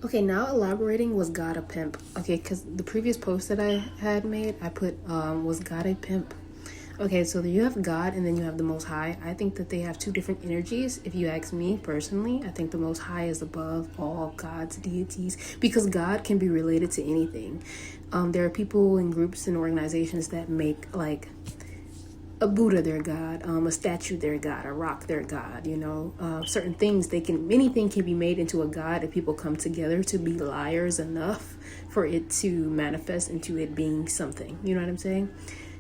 Okay, now elaborating, was God a pimp? Okay, because the previous post that I had made, I put, was God a pimp? Okay, so you have God and then you have the Most High. I think that they have two different energies. If you ask me personally, I think the Most High is above all God's deities because God can be related to anything. There are people and groups and organizations that make like a Buddha their God, a statue their God, a rock their God, certain things anything can be made into a God if people come together to be liars enough for it to manifest into it being something, you know what I'm saying?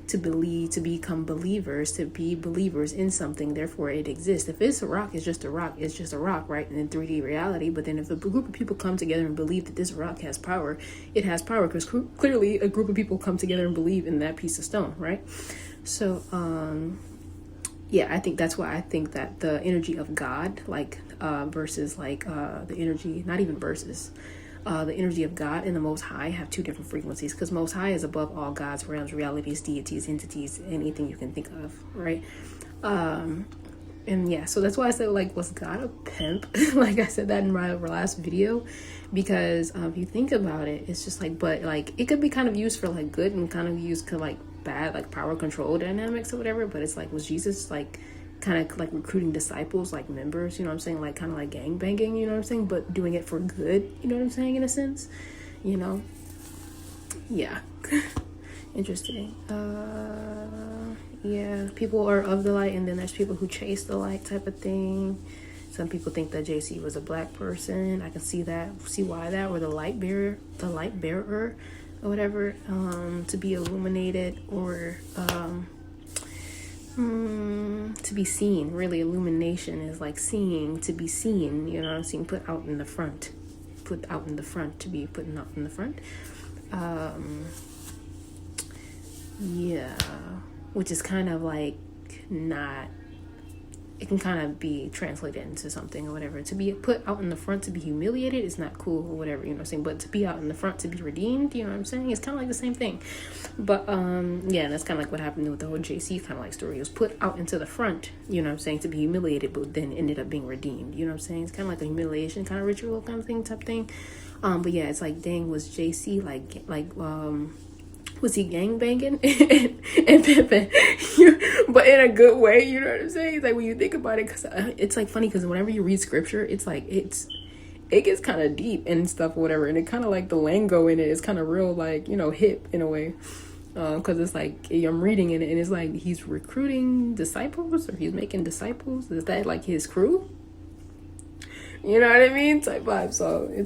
To believe, to become believers, to be believers in something, therefore it exists. If it's a rock, it's just a rock, right? And in 3D reality, but then if a group of people come together and believe that this rock has power, it has power because clearly a group of people come together and believe in that piece of stone, right? So, yeah, I think that's why I think that the energy of God, versus the energy, not even versus, the energy of God and the Most High have two different frequencies because Most High is above all God's realms, realities, deities, entities, anything you can think of, right? And yeah, so that's why I said, was God a pimp? Like I said that in my last video, because if you think about it, it's just but it could be kind of used for good and kind of used for bad, power control dynamics or whatever. But it's was Jesus kind of recruiting disciples, members, you know what I'm saying? Kind of gang banging, you know what I'm saying? But doing it for good, you know what I'm saying? In a sense, yeah. Interesting. Yeah, people are of the light, and then there's people who chase the light type of thing. Some people think that JC was a black person. I can see why that, or the light bearer, or whatever, to be illuminated or to be seen. Really, illumination is seeing, to be seen. You know what I'm saying? Put out in the front, to be putting out in the front. Yeah, which is kind of not, it can kind of be translated into something or whatever. To be put out in the front, to be humiliated is not cool or whatever, you know what I'm saying? But to be out in the front, to be redeemed, you know what I'm saying? It's kind of the same thing. But yeah, that's kind of what happened with the whole JC kind of story. It was put out into the front, you know what I'm saying, to be humiliated, but then ended up being redeemed, you know what I'm saying? It's kind of a humiliation kind of ritual kind of thing type thing. But yeah, it's dang, was JC was he gangbanging and pimping? But in a good way, you know what I'm saying? It's when you think about it, because it's funny, because whenever you read scripture, it's it gets kind of deep and stuff or whatever, and it kind of the lingo in it is kind of real hip in a way, because it's I'm reading it and it's he's recruiting disciples, or he's making disciples. Is that his crew? You know what I mean? Type vibe. So it's